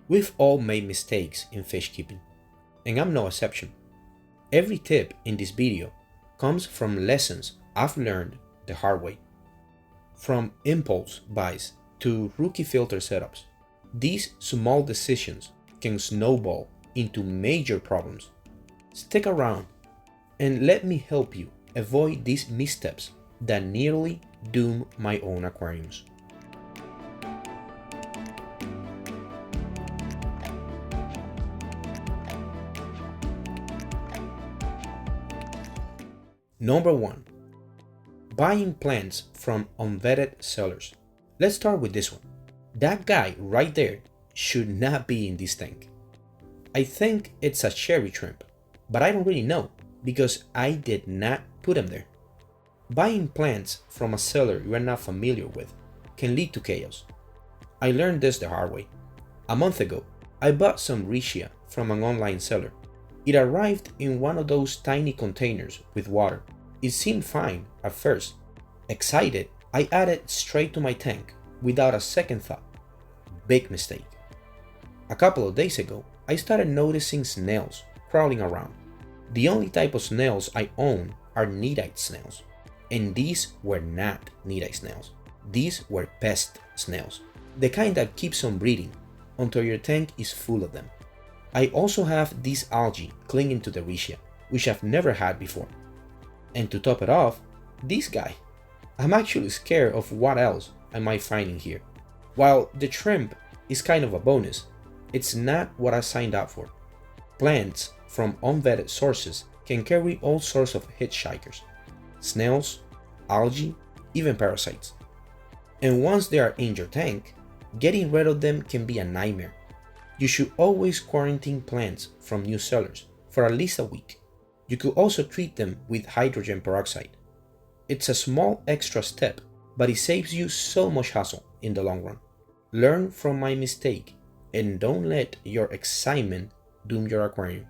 We've all made mistakes in fish keeping, and I'm no exception. Every tip in this video comes from lessons I've learned the hard way. From impulse buys to rookie filter setups, these small decisions can snowball into major problems. Stick around and let me help you avoid these missteps that nearly doom my own aquariums. Number 1. Buying plants from unvetted sellers. Let's start with this one. That guy right there should not be in this tank. I think it's a cherry shrimp, but I don't really know because I did not put him there. Buying plants from a seller you are not familiar with can lead to chaos. I learned this the hard way. A month ago, I bought some Reishi from an online seller. It arrived in one of those tiny containers with water. It seemed fine at first. Excited, I added straight to my tank without a second thought. Big mistake. A couple of days ago, I started noticing snails crawling around. The only type of snails I own are nidite snails, and these were not nidite snails. These were pest snails, the kind that keeps on breeding until your tank is full of them. I also have these algae clinging to the Reishi, which I've never had before. And to top it off, this guy. I'm actually scared of what else I might find in here. While the shrimp is kind of a bonus, it's not what I signed up for. Plants from unvetted sources can carry all sorts of hitchhikers, snails, algae, even parasites. And once they are in your tank, getting rid of them can be a nightmare. You should always quarantine plants from new sellers for at least a week. You could also treat them with hydrogen peroxide. It's a small extra step, but it saves you so much hassle in the long run. Learn from my mistake and don't let your excitement doom your aquarium.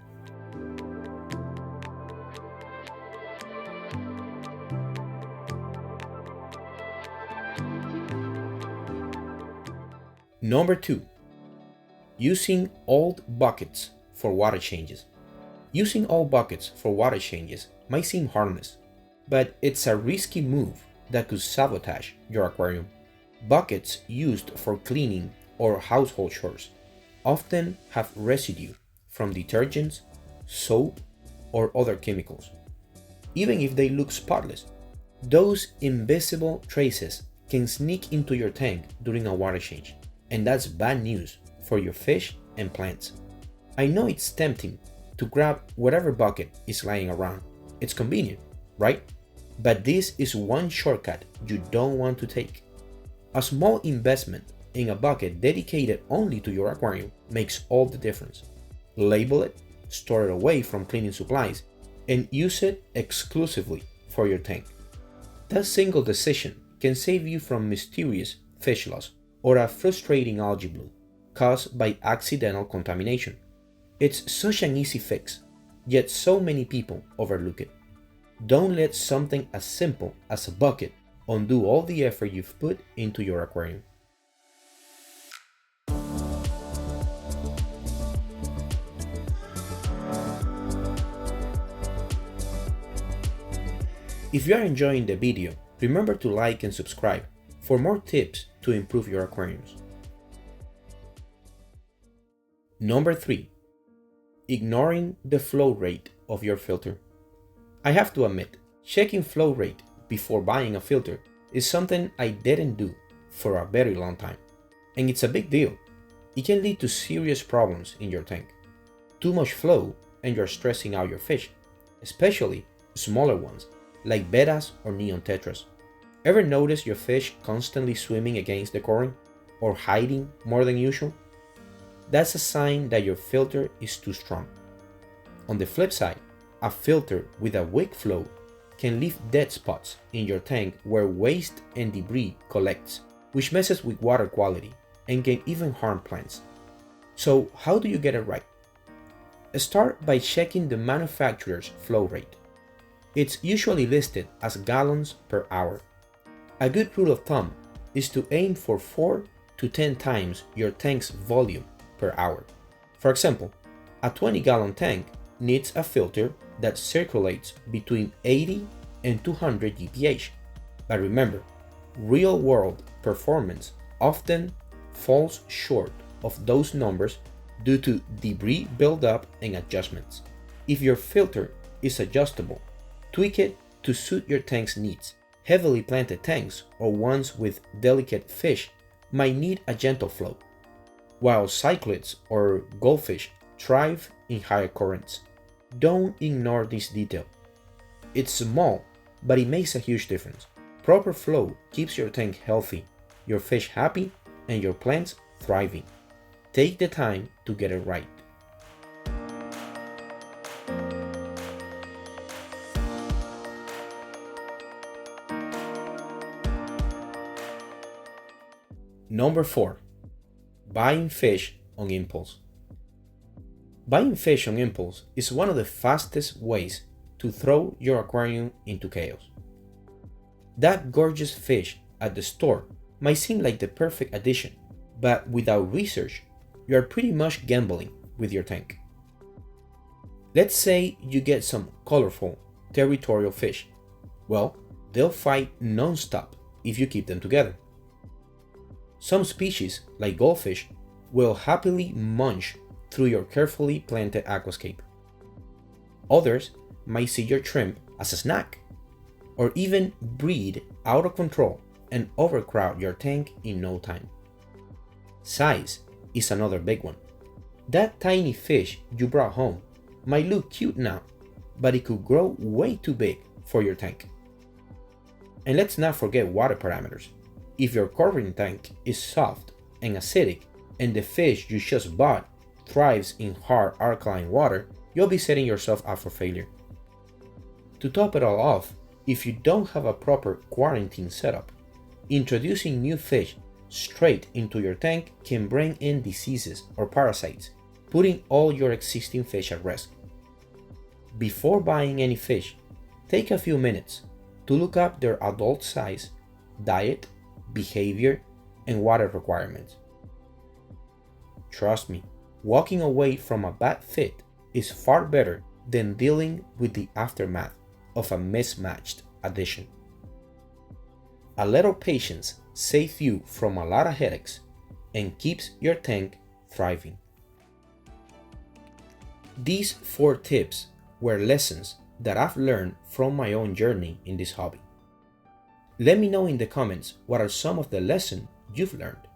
Number 2. Using old buckets for water changes. Using old buckets for water changes might seem harmless, but it's a risky move that could sabotage your aquarium. Buckets used for cleaning or household chores often have residue from detergents, soap, or other chemicals. Even if they look spotless, those invisible traces can sneak into your tank during a water change, and that's bad news for your fish and plants. I know it's tempting to grab whatever bucket is lying around. It's convenient, right? But this is one shortcut you don't want to take. A small investment in a bucket dedicated only to your aquarium makes all the difference. Label it, store it away from cleaning supplies, and use it exclusively for your tank. That single decision can save you from mysterious fish loss or a frustrating algae bloom caused by accidental contamination. It's such an easy fix, yet so many people overlook it. Don't let something as simple as a bucket undo all the effort you've put into your aquarium. If you are enjoying the video, remember to like and subscribe for more tips to improve your aquariums. Number 3. Ignoring the flow rate of your filter. I have to admit, checking flow rate before buying a filter is something I didn't do for a very long time. And it's a big deal. It can lead to serious problems in your tank. Too much flow and you're stressing out your fish, especially smaller ones like bettas or neon tetras. Ever notice your fish constantly swimming against the current or hiding more than usual? That's a sign that your filter is too strong. On the flip side, a filter with a weak flow can leave dead spots in your tank where waste and debris collects, which messes with water quality and can even harm plants. So how do you get it right? Start by checking the manufacturer's flow rate. It's usually listed as gallons per hour. A good rule of thumb is to aim for 4 to 10 times your tank's volume per hour. For example, a 20-gallon tank needs a filter that circulates between 80 and 200 GPH. But remember, real-world performance often falls short of those numbers due to debris buildup and adjustments. If your filter is adjustable, tweak it to suit your tank's needs. Heavily planted tanks or ones with delicate fish might need a gentle flow, while cichlids or goldfish thrive in higher currents. Don't ignore this detail. It's small, but it makes a huge difference. Proper flow keeps your tank healthy, your fish happy, and your plants thriving. Take the time to get it right. Number 4. Buying fish on impulse. Buying fish on impulse is one of the fastest ways to throw your aquarium into chaos. That gorgeous fish at the store might seem like the perfect addition, but without research, you are pretty much gambling with your tank. Let's say you get some colorful, territorial fish. Well, they'll fight non-stop if you keep them together. Some species, like goldfish, will happily munch through your carefully planted aquascape. Others might see your shrimp as a snack, or even breed out of control and overcrowd your tank in no time. Size is another big one. That tiny fish you brought home might look cute now, but it could grow way too big for your tank. And let's not forget water parameters. If your chlorine tank is soft and acidic and the fish you just bought thrives in hard alkaline water, you'll be setting yourself up for failure. To top it all off, if you don't have a proper quarantine setup, introducing new fish straight into your tank can bring in diseases or parasites, putting all your existing fish at risk. Before buying any fish, take a few minutes to look up their adult size, diet, behavior, and water requirements. Trust me, walking away from a bad fit is far better than dealing with the aftermath of a mismatched addition. A little patience saves you from a lot of headaches and keeps your tank thriving. These 4 tips were lessons that I've learned from my own journey in this hobby. Let me know in the comments what are some of the lessons you've learned.